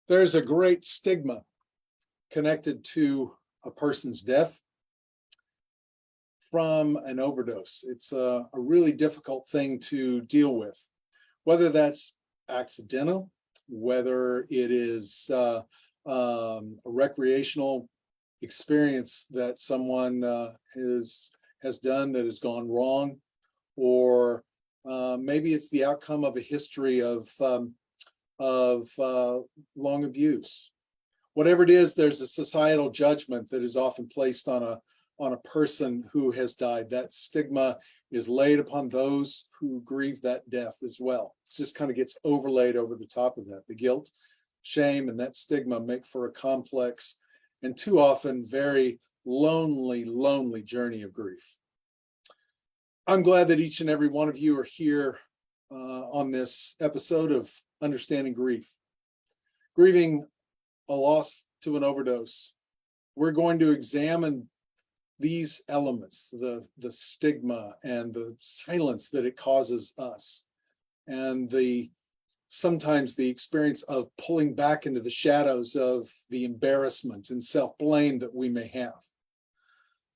There's a great stigma connected to a person's death from an overdose. It's a really difficult thing to deal with, whether that's accidental, whether it is a recreational experience that someone has done that has gone wrong, or maybe it's the outcome of a history of long abuse. Whatever it is, there's a societal judgment that is often placed on a person who has died. That stigma is laid upon those who grieve that death as well. It just kind of gets overlaid over the top of that. The guilt, shame, and that stigma make for a complex and too often very lonely journey of grief. I'm glad that each and every one of you are here on this episode of Understanding Grief. Grieving a loss to an overdose. We're going to examine these elements, the stigma and the silence that it causes us, and sometimes the experience of pulling back into the shadows of the embarrassment and self-blame that we may have.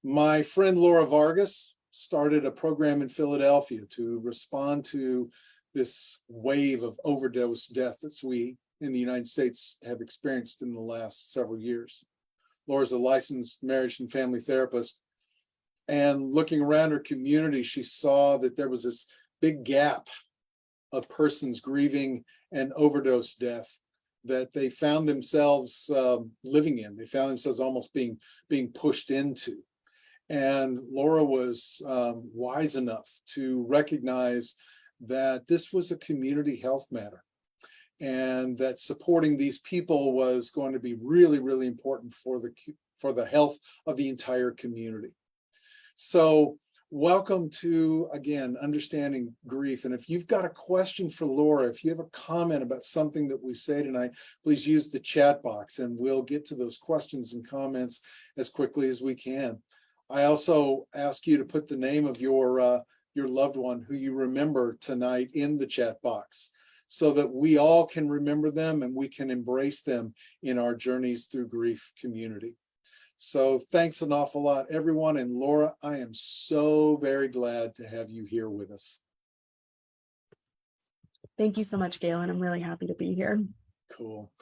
My friend Laura Vargas started a program in Philadelphia to respond to this wave of overdose death that we in the United States have experienced in the last several years. Laura's a licensed marriage and family therapist, and looking around her community, she saw that there was this big gap of persons grieving an overdose death that they found themselves living in. They found themselves almost being pushed into. And Laura was wise enough to recognize that this was a community health matter, and that supporting these people was going to be really important for the health of the entire community. So welcome to, again, Understanding Grief. And if you've got a question for Laura, if you have a comment about something that we say tonight, please use the chat box and we'll get to those questions and comments as quickly as we can. I also ask you to put the name of your loved one who you remember tonight in the chat box, so that we all can remember them and we can embrace them in our journeys through grief community. So thanks an awful lot, everyone. And Laura, I am so very glad to have you here with us. Thank you so much, Galen. I'm really happy to be here. Cool.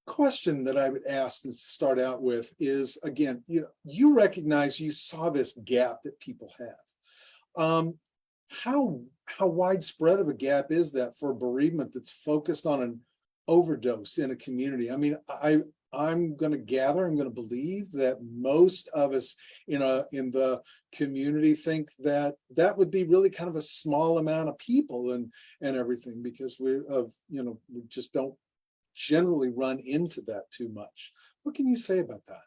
Question that I would ask to start out with is, again, you recognize, you saw this gap that people have. How widespread of a gap is that for bereavement that's focused on an overdose in a community? I mean, I'm going to believe that most of us in the community think that would be really kind of a small amount of people and everything, because we just don't generally run into that too much. What can you say about that?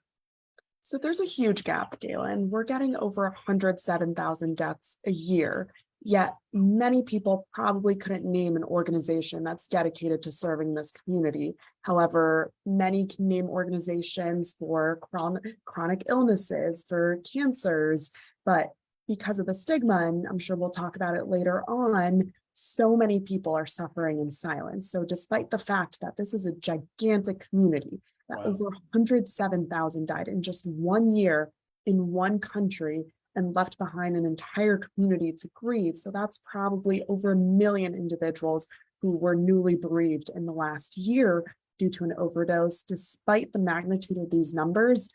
So there's a huge gap, Galen. We're getting over 107,000 deaths a year, yet many people probably couldn't name an organization that's dedicated to serving this community. However, many can name organizations for chronic illnesses, for cancers, but because of the stigma, and I'm sure we'll talk about it later on, so many people are suffering in silence. So despite the fact that this is a gigantic community, that over 107,000 died in just 1 year in one country and left behind an entire community to grieve. So that's probably over 1 million individuals who were newly bereaved in the last year due to an overdose. Despite the magnitude of these numbers,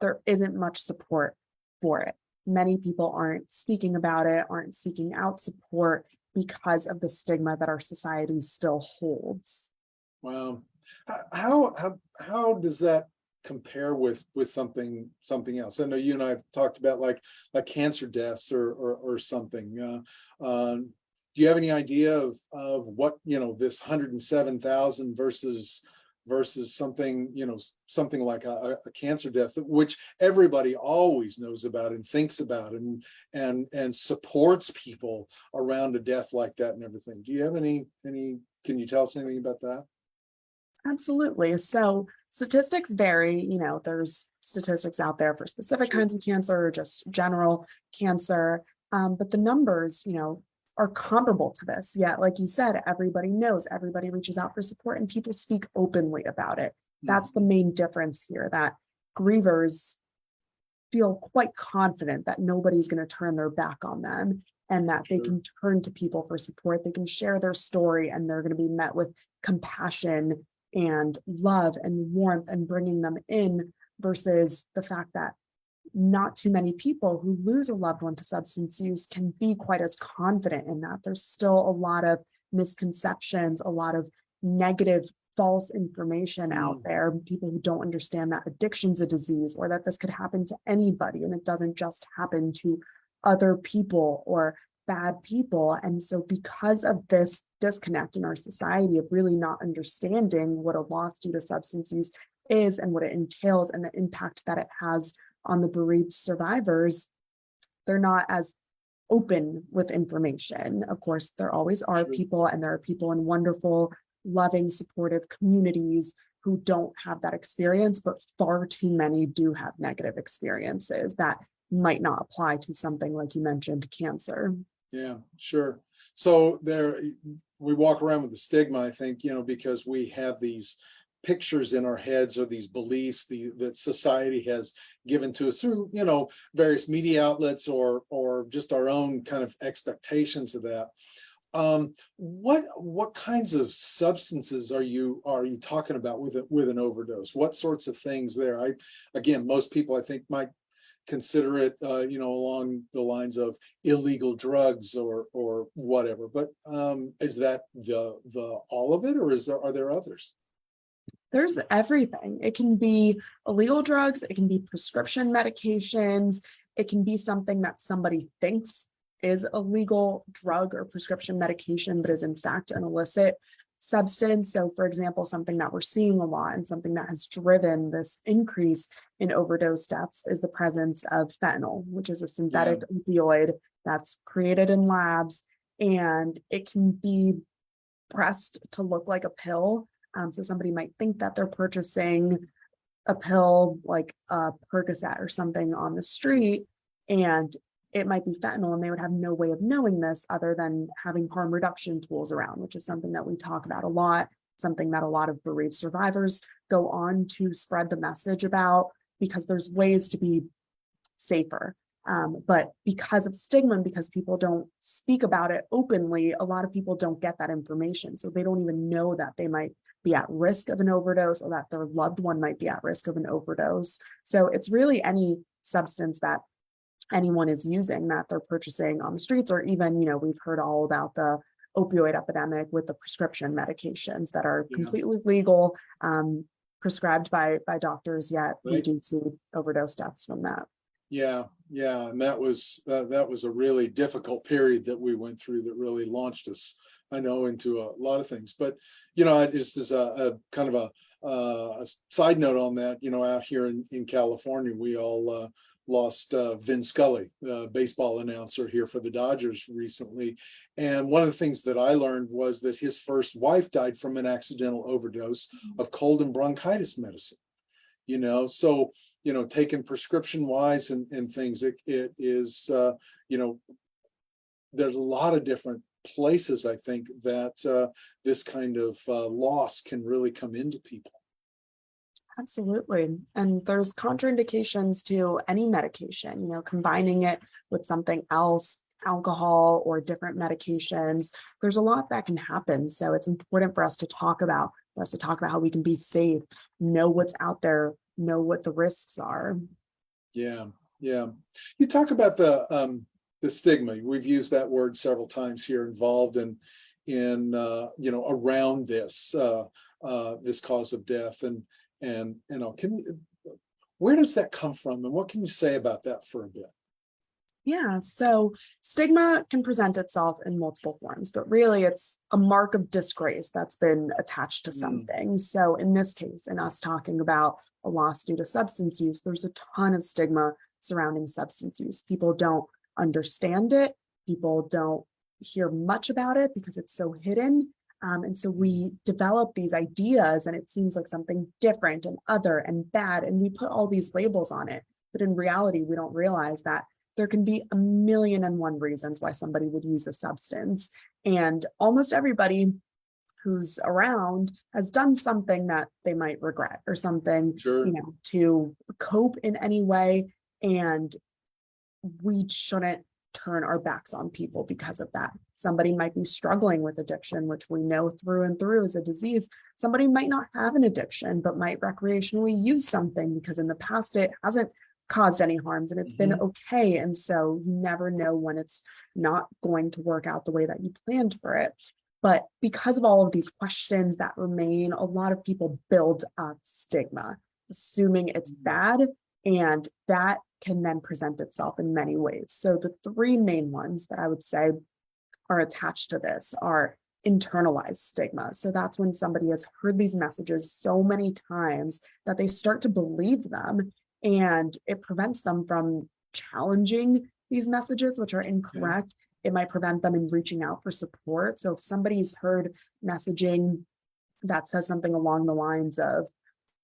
there isn't much support for it. Many people aren't speaking about it, aren't seeking out support because of the stigma that our society still holds. Wow. How does that compare with something else? I know you and I have talked about like cancer deaths or something. Do you have any idea of what, this 107,000 versus something like a cancer death, which everybody always knows about and thinks about and supports people around a death like that and everything? Do you have any, can you tell us anything about that? Absolutely. So statistics vary. There's statistics out there for specific kinds of cancer or just general cancer. But the numbers, are comparable to this. Yet, like you said, everybody knows, everybody reaches out for support, and people speak openly about it. That's the main difference here, that grievers feel quite confident that nobody's going to turn their back on them, and that they can turn to people for support. They can share their story, and they're going to be met with compassion and love and warmth and bringing them in, versus the fact that not too many people who lose a loved one to substance use can be quite as confident in that. There's still a lot of misconceptions, a lot of negative false information out there, people who don't understand that addiction's a disease, or that this could happen to anybody and it doesn't just happen to other people or bad people. And so because of this disconnect in our society of really not understanding what a loss due to substance use is and what it entails and the impact that it has on the bereaved survivors, they're not as open with information. Of course, there always are people, and there are people in wonderful, loving, supportive communities who don't have that experience, but far too many do have negative experiences that might not apply to something like you mentioned, cancer. Yeah, sure. So we walk around with the stigma, I think, because we have these pictures in our heads, or these beliefs that society has given to us through, various media outlets, or just our own kind of expectations of that. What kinds of substances are you talking about with an overdose? What sorts of things there? Again, most people I think might consider it, along the lines of illegal drugs or whatever. But is that the all of it, or are there others? There's everything. It can be illegal drugs, it can be prescription medications, it can be something that somebody thinks is a legal drug or prescription medication, but is in fact an illicit substance. So for example, something that we're seeing a lot and something that has driven this increase in overdose deaths is the presence of fentanyl, which is a synthetic opioid that's created in labs, and it can be pressed to look like a pill. So somebody might think that they're purchasing a pill like a Percocet or something on the street, and it might be fentanyl, and they would have no way of knowing this other than having harm reduction tools around, which is something that we talk about a lot, something that a lot of bereaved survivors go on to spread the message about, because there's ways to be safer. But because of stigma, and because people don't speak about it openly, a lot of people don't get that information. So they don't even know that they might be at risk of an overdose, or that their loved one might be at risk of an overdose. So it's really any substance that anyone is using that they're purchasing on the streets, or even, we've heard all about the opioid epidemic with the prescription medications that are completely legal, prescribed by doctors, yet we do see overdose deaths from that. Yeah, and that was a really difficult period that we went through that really launched us, I know, into a lot of things. But just as a kind of a side note on that, out here in California, we all lost Vin Scully, the baseball announcer here for the Dodgers recently. And one of the things that I learned was that his first wife died from an accidental overdose of cold and bronchitis medicine. So taken prescription wise and things, it is there's a lot of different places, I think, that this kind of loss can really come into people. Absolutely. And there's contraindications to any medication, combining it with something else, alcohol or different medications. There's a lot that can happen. So it's important for us to talk about how we can be safe, know what's out there, know what the risks are. Yeah. You talk about the stigma. We've used that word several times here, involved in around this cause of death, and where does that come from, and what can you say about that for a bit? Yeah, so stigma can present itself in multiple forms, but really it's a mark of disgrace that's been attached to something. So in this case, in us talking about a loss due to substance use, there's a ton of stigma surrounding substance use. People don't understand it. People don't hear much about it because it's so hidden. And so we develop these ideas, and it seems like something different and other and bad, and we put all these labels on it. But in reality, we don't realize that there can be a million and one reasons why somebody would use a substance. And almost everybody who's around has done something that they might regret or something, Sure. to cope in any way. And we shouldn't turn our backs on people because of that. Somebody might be struggling with addiction, which we know through and through is a disease. Somebody might not have an addiction, but might recreationally use something because in the past it hasn't caused any harms and it's been okay. And so you never know when it's not going to work out the way that you planned for it. But because of all of these questions that remain, a lot of people build up stigma, assuming it's bad, and that can then present itself in many ways. So the three main ones that I would say are attached to this are internalized stigma. So that's when somebody has heard these messages so many times that they start to believe them, and it prevents them from challenging these messages, which are incorrect. It might prevent them in reaching out for support. So if somebody's heard messaging that says something along the lines of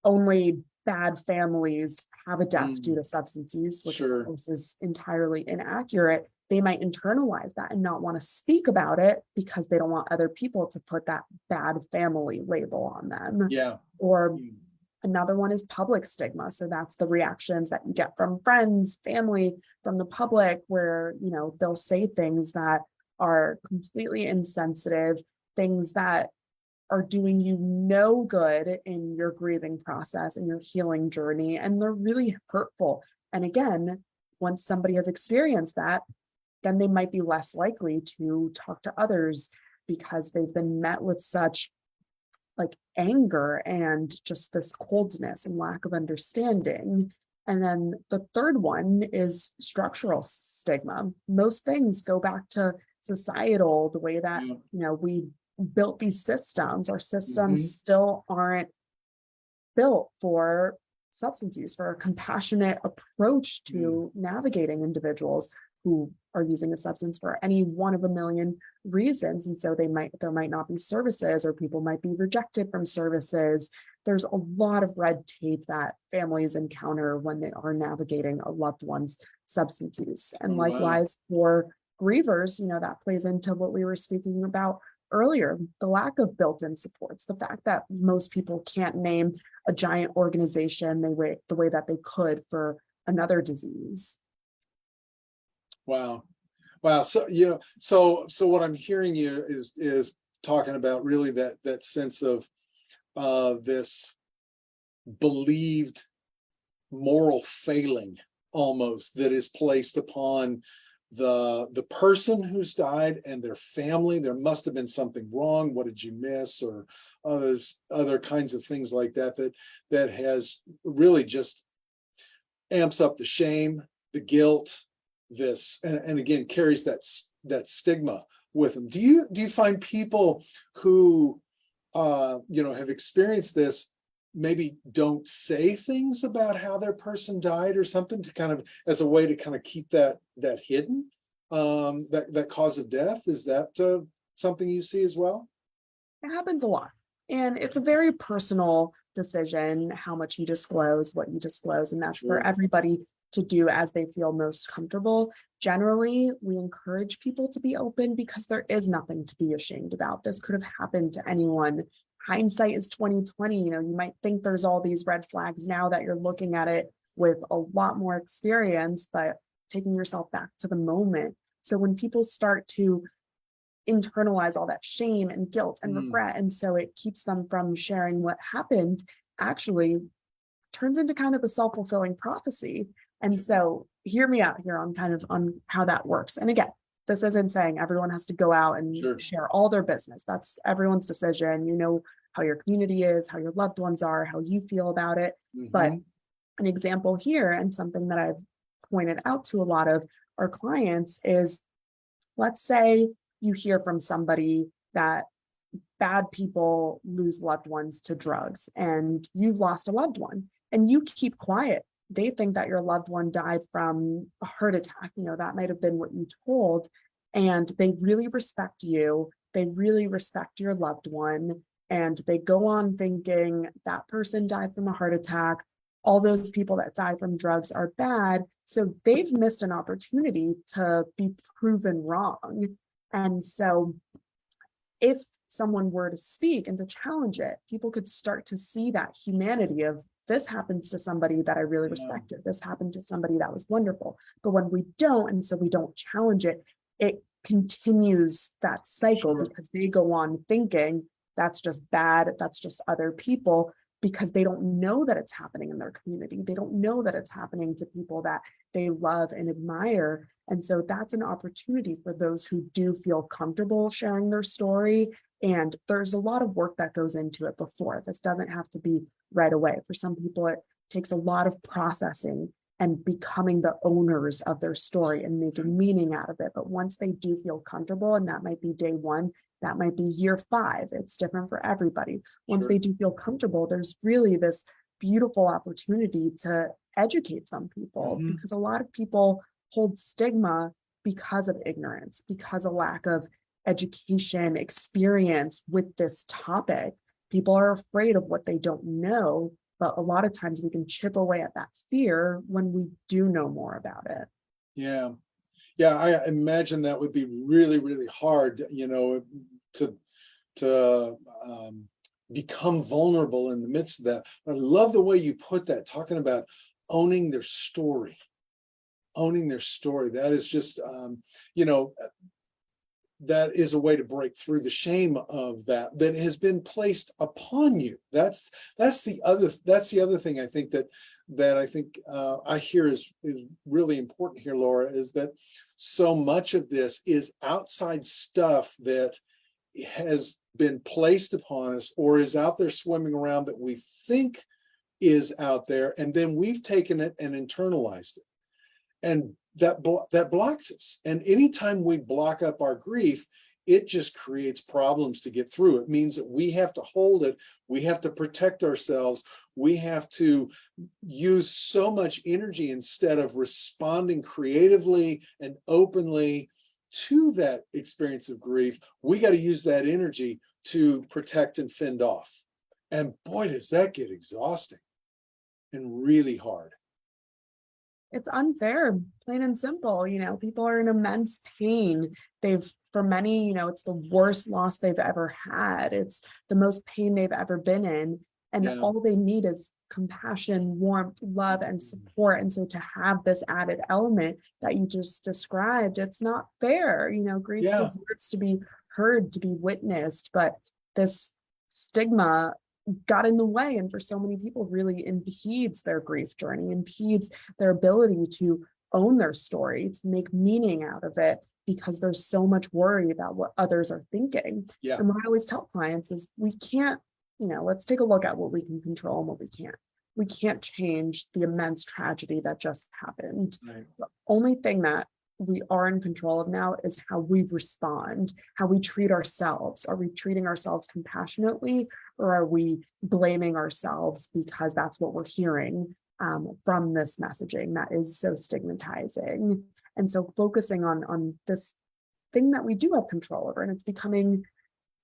only bad families have a death due to substance use, which of course is entirely inaccurate, they might internalize that and not want to speak about it because they don't want other people to put that bad family label on them. Or another one is public stigma. So that's the reactions that you get from friends, family, from the public, where, they'll say things that are completely insensitive, things that are doing you no good in your grieving process and your healing journey. And they're really hurtful. And again, once somebody has experienced that, then they might be less likely to talk to others because they've been met with such anger and just this coldness and lack of understanding. And then the third one is structural stigma. Most things go back to societal, the way that, we built these systems. Our systems still aren't built for substance use, for a compassionate approach to navigating individuals who are using a substance for any one of a million reasons. And so there might not be services, or people might be rejected from services. There's a lot of red tape that families encounter when they are navigating a loved one's substance use. And likewise for grievers, that plays into what we were speaking about earlier, the lack of built-in supports, the fact that most people can't name a giant organization the way that they could for another disease. Wow. So, so what I'm hearing you is talking about really that sense of this believed moral failing almost that is placed upon the person who's died and their family. There must have been something wrong. What did you miss? Or other kinds of things like that has really just amps up the shame, the guilt, and again carries that stigma with them. Do you find people who have experienced this maybe don't say things about how their person died or something to kind of as a way to kind of keep that hidden, that cause of death? Is that something you see as well? It happens a lot, and it's a very personal decision how much you disclose, what you disclose, and that's for everybody to do as they feel most comfortable. Generally, we encourage people to be open because there is nothing to be ashamed about. This could have happened to anyone. Hindsight is 2020. You might think there's all these red flags now that you're looking at it with a lot more experience, but taking yourself back to the moment. So when people start to internalize all that shame and guilt and regret, and so it keeps them from sharing what happened, actually turns into kind of the self-fulfilling prophecy. And so hear me out here on how that works. And again, this isn't saying everyone has to go out and share all their business. That's everyone's decision. How your community is, how your loved ones are, how you feel about it. But an example here, and something that I've pointed out to a lot of our clients, is let's say you hear from somebody that bad people lose loved ones to drugs, and you've lost a loved one, and you keep quiet. They think that your loved one died from a heart attack. That might have been what you told. And they really respect you. They really respect your loved one. And they go on thinking that person died from a heart attack. All those people that die from drugs are bad. So they've missed an opportunity to be proven wrong. And so if someone were to speak and to challenge it, people could start to see that humanity of, this happens to somebody that I really respected. This happened to somebody that was wonderful. But when we don't, and so we don't challenge it, it continues that cycle because they go on thinking that's just bad, that's just other people, because they don't know that it's happening in their community. They don't know that it's happening to people that they love and admire. And so that's an opportunity for those who do feel comfortable sharing their story. And there's a lot of work that goes into it before. This doesn't have to be right away. For some people, it takes a lot of processing and becoming the owners of their story and making meaning out of it. But once they do feel comfortable, and that might be day one, that might be year 5, it's different for everybody. Once they do feel comfortable, there's really this beautiful opportunity to educate some people, because a lot of people hold stigma because of ignorance, because of lack of education, experience with this topic. People are afraid of what they don't know, but a lot of times we can chip away at that fear when we do know more about it. Yeah. Yeah, I imagine that would be really, really hard, to become vulnerable in the midst of that. I love the way you put that, talking about owning their story. Owning their story. That is just, that is a way to break through the shame of that has been placed upon you. That's the other thing I think I hear is really important here, Laura, is that so much of this is outside stuff that has been placed upon us or is out there swimming around that we think is out there, and then we've taken it and internalized it, and that blocks us. And anytime we block up our grief, it just creates problems to get through. It means that we have to hold it. We have to protect ourselves. We have to use so much energy instead of responding creatively and openly to that experience of grief. We got to use that energy to protect and fend off. And boy, does that get exhausting and really hard. It's unfair, plain and simple. People are in immense pain. For many, it's the worst loss they've ever had. It's the most pain they've ever been in. And all they need is compassion, warmth, love, and support. And so to have this added element that you just described, it's not fair. Grief deserves to be heard, to be witnessed, but this stigma got in the way, and for so many people really impedes their grief journey, impedes their ability to own their story, to make meaning out of it, because there's so much worry about what others are thinking. And what I always tell clients is, we can't, let's take a look at what we can control and what we can't. We can't change the immense tragedy that just happened. The only thing that we are in control of now is how we respond, how we treat ourselves. Are we treating ourselves compassionately, or are we blaming ourselves because that's what we're hearing from this messaging that is so stigmatizing? And so focusing on this thing that we do have control over, and it's becoming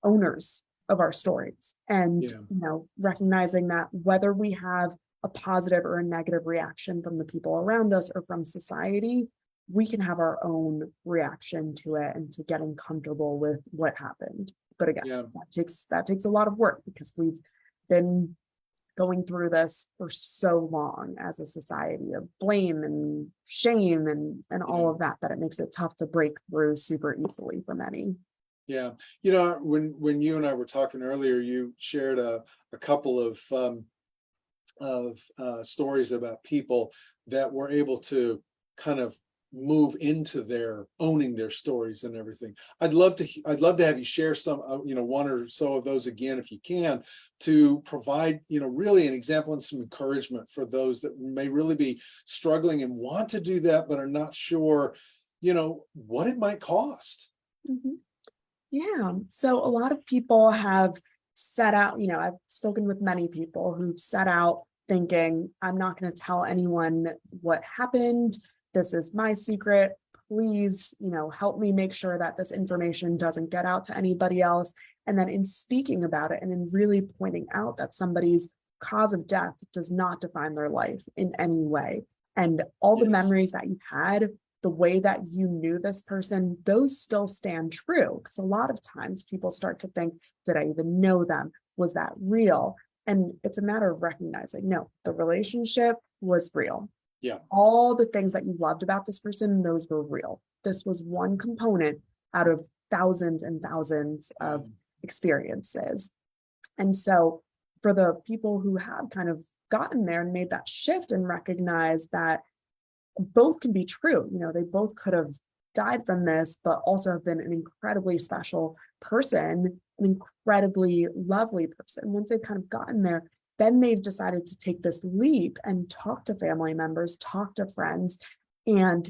owners of our stories, and recognizing that whether we have a positive or a negative reaction from the people around us or from society, we can have our own reaction to it and to getting comfortable with what happened. But again, that takes a lot of work, because we've been going through this for so long as a society of blame and shame and all of that it makes it tough to break through super easily for many. Yeah. When you and I were talking earlier, you shared a couple of stories about people that were able to kind of move into their owning their stories and everything. I'd love to have you share some, one or so of those again, if you can, to provide, really an example and some encouragement for those that may really be struggling and want to do that, but are not sure, what it might cost. Yeah. So a lot of people have set out, I've spoken with many people who've set out thinking, I'm not going to tell anyone what happened. This is my secret. Please, help me make sure that this information doesn't get out to anybody else. And then in speaking about it and in really pointing out that somebody's cause of death does not define their life in any way. And all the Yes. memories that you had, the way that you knew this person, those still stand true. Because a lot of times people start to think, did I even know them? Was that real? And it's a matter of recognizing, no, the relationship was real. Yeah. All the things that you loved about this person, those were real. This was one component out of thousands and thousands of experiences. And so for the people who have kind of gotten there and made that shift and recognized that both can be true, they both could have died from this, but also have been an incredibly special person, an incredibly lovely person. Once they've kind of gotten there, then they've decided to take this leap and talk to family members, talk to friends, and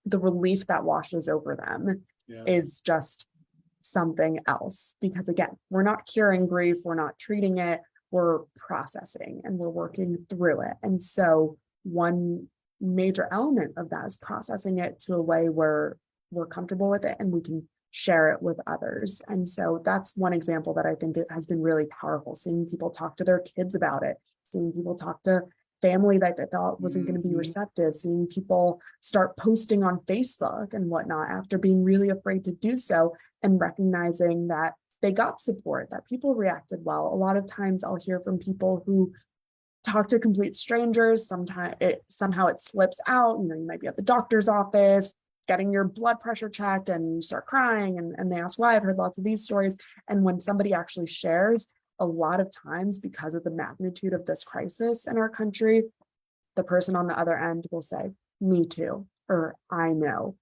the relief that washes over them is just something else. Because again, we're not curing grief, we're not treating it, we're processing and we're working through it. And so one major element of that is processing it to a way where we're comfortable with it and we can share it with others. And so that's one example that I think it has been really powerful, seeing people talk to their kids about it, seeing people talk to family that they thought wasn't going to be receptive, seeing people start posting on Facebook and whatnot after being really afraid to do so, and recognizing that they got support, that people reacted well. A lot of times I'll hear from people who talk to complete strangers. Sometimes somehow it slips out. You might be at the doctor's office getting your blood pressure checked and you start crying and they ask why. I've heard lots of these stories. And when somebody actually shares, a lot of times because of the magnitude of this crisis in our country, the person on the other end will say, me too, or I know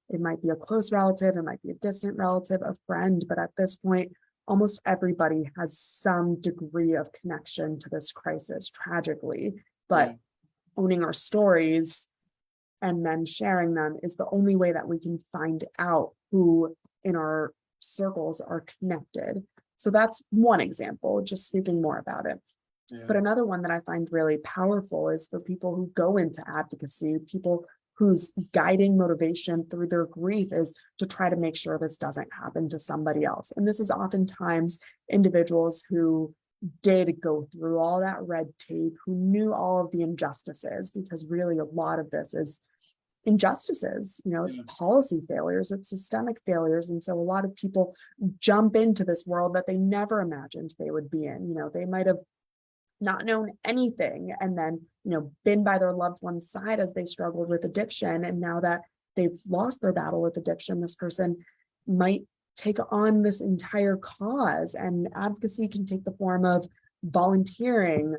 it might be a close relative, it might be a distant relative, a friend, but at this point, almost everybody has some degree of connection to this crisis, tragically. But owning our stories and then sharing them is the only way that we can find out who in our circles are connected. So that's one example, just speaking more about it. But another one that I find really powerful is for people who go into advocacy, people whose guiding motivation through their grief is to try to make sure this doesn't happen to somebody else. And this is oftentimes individuals who did go through all that red tape, who knew all of the injustices, because really a lot of this is injustices, it's policy failures, it's systemic failures. And so a lot of people jump into this world that they never imagined they would be in. They might have not known anything and then, been by their loved one's side as they struggled with addiction. And now that they've lost their battle with addiction, this person might take on this entire cause. And advocacy can take the form of volunteering,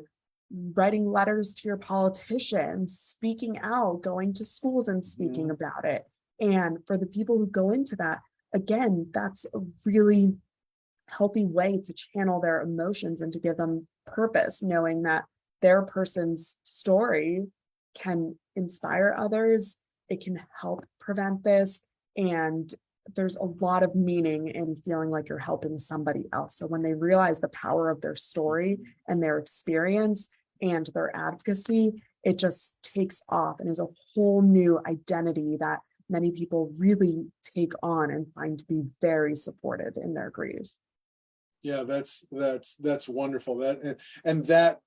writing letters to your politicians, speaking out, going to schools and speaking about it. And for the people who go into that, again, that's a really healthy way to channel their emotions and to give them purpose, knowing that their person's story can inspire others, it can help prevent this, and there's a lot of meaning in feeling like you're helping somebody else. So when they realize the power of their story and their experience and their advocacy, it just takes off and is a whole new identity that many people really take on and find to be very supportive in their grief. Yeah, that's wonderful.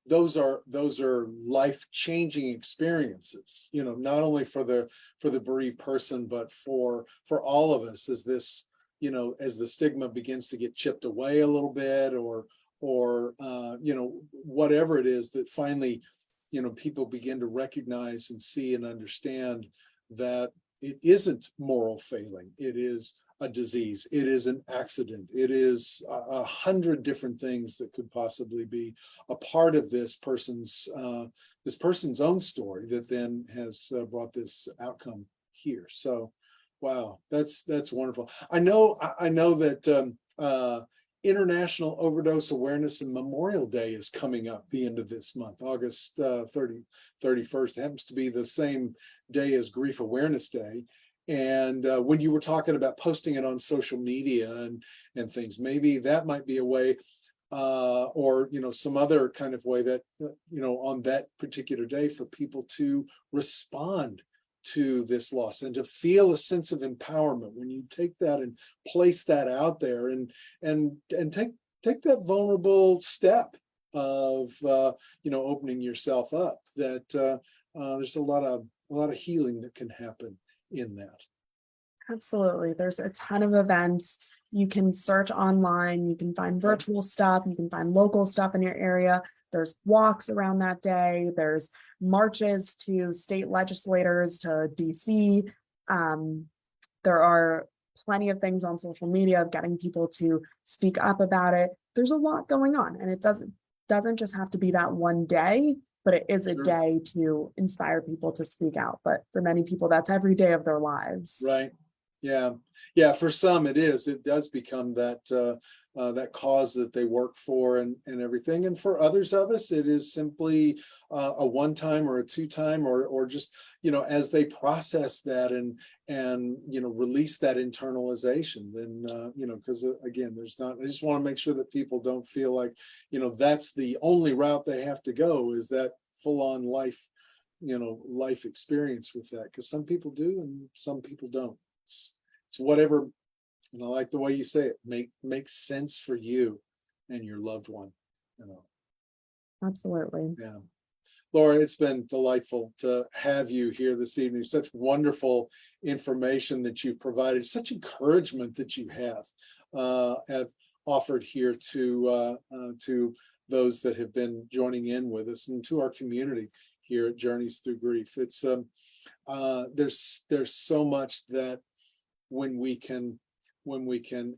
Those are life-changing experiences, not only for the bereaved person, but for all of us as this, as the stigma begins to get chipped away a little bit, or whatever it is that finally, people begin to recognize and see and understand that it isn't moral failing. It is a disease, it is an accident, it is 100 different things that could possibly be a part of this person's own story that then has brought this outcome here. So, wow, that's wonderful. I know that International Overdose Awareness and Memorial Day is coming up the end of this month, August 31st. It happens to be the same day as Grief Awareness Day. And when you were talking about posting it on social media and things, maybe that might be a way, or some other kind of way that on that particular day for people to respond to this loss and to feel a sense of empowerment when you take that and place that out there and take that vulnerable step of opening yourself up, that there's a lot of healing that can happen in that. Absolutely. There's a ton of events. You can search online, you can find virtual stuff, you can find local stuff in your area. There's walks around that day, there's marches to state legislators, to DC. There are plenty of things on social media of getting people to speak up about it. There's a lot going on, and it doesn't just have to be that one day, but it is a Sure. day to inspire people to speak out. But for many people, that's every day of their lives. Right. Yeah. For some it is. It does become that cause that they work for and everything. And for others of us, it is simply a one time or a two time or just, as they process that and release that internalization, then, because again, I just want to make sure that people don't feel like, that's the only route they have to go, is that full on life, life experience with that. Because some people do and some people don't. It's whatever, and I like the way you say it, makes sense for you and your loved one. Absolutely. Yeah. Laura, it's been delightful to have you here this evening. Such wonderful information that you've provided, such encouragement that you have offered here to those that have been joining in with us and to our community here at Journeys Through Grief. It's there's so much that when we can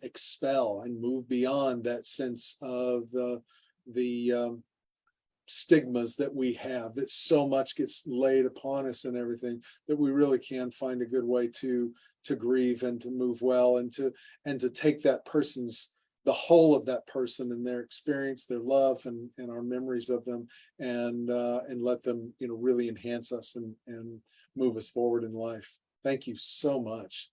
expel and move beyond that sense of the stigmas that we have, that so much gets laid upon us and everything, that we really can find a good way to grieve and to move well and to take that person's, the whole of that person and their experience, their love and our memories of them, and let them really enhance us and move us forward in life. Thank you so much.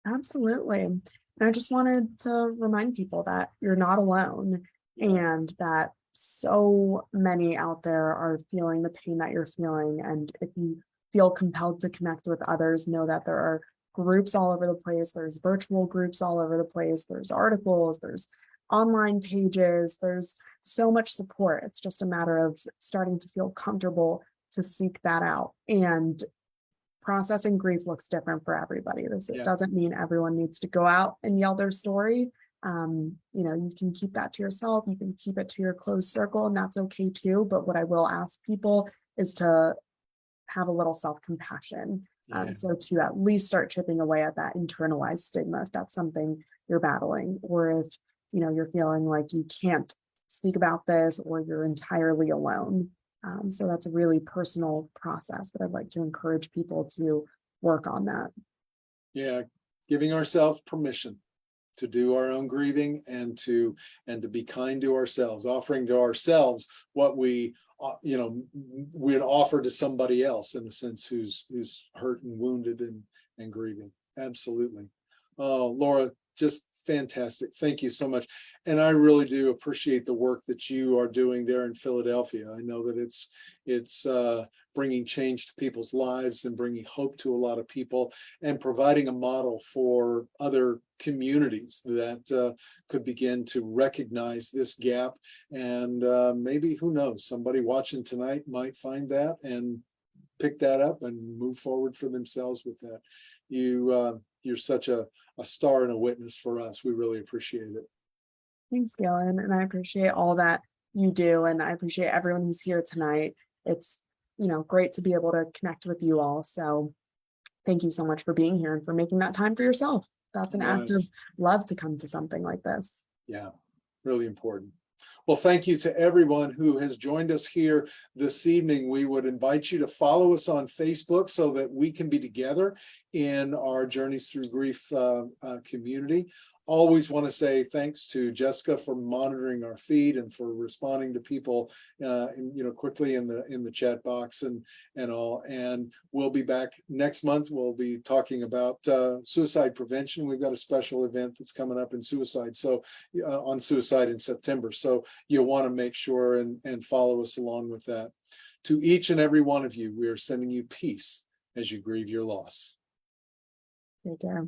Absolutely. And I just wanted to remind people that you're not alone, and that so many out there are feeling the pain that you're feeling. And if you feel compelled to connect with others, know that there are groups all over the place. There's virtual groups all over the place. There's articles, there's online pages, there's so much support. It's just a matter of starting to feel comfortable to seek that out. And processing grief looks different for everybody. It doesn't mean everyone needs to go out and yell their story. You can keep that to yourself. You can keep it to your close circle, and that's okay too. But what I will ask people is to have a little self-compassion. So to at least start chipping away at that internalized stigma, if that's something you're battling, or if you're feeling like you can't speak about this, or you're entirely alone. So that's a really personal process, but I'd like to encourage people to work on that. Yeah, giving ourselves permission to do our own grieving and to be kind to ourselves, offering to ourselves what we'd offer to somebody else, in a sense, who's hurt and wounded and grieving. Absolutely. Oh, Laura, just fantastic. Thank you so much. And I really do appreciate the work that you are doing there in Philadelphia. I know that it's bringing change to people's lives and bringing hope to a lot of people, and providing a model for other communities that could begin to recognize this gap. And maybe, who knows, somebody watching tonight might find that and pick that up and move forward for themselves with that. You're such a star and a witness for us. We really appreciate it. Thanks, Galen. And I appreciate all that you do. And I appreciate everyone who's here tonight. It's, great to be able to connect with you all. So thank you so much for being here and for making that time for yourself. That's an act of love to come to something like this. Yeah, really important. Well, thank you to everyone who has joined us here this evening. We would invite you to follow us on Facebook so that we can be together in our Journeys Through Grief community. Always want to say thanks to Jessica for monitoring our feed and for responding to people quickly in the chat box and all. And we'll be back next month. We'll be talking about suicide prevention. We've got a special event that's coming up in suicide, so on suicide in September. So you'll want to make sure and follow us along with that. To each and every one of you, we are sending you peace as you grieve your loss. Take care.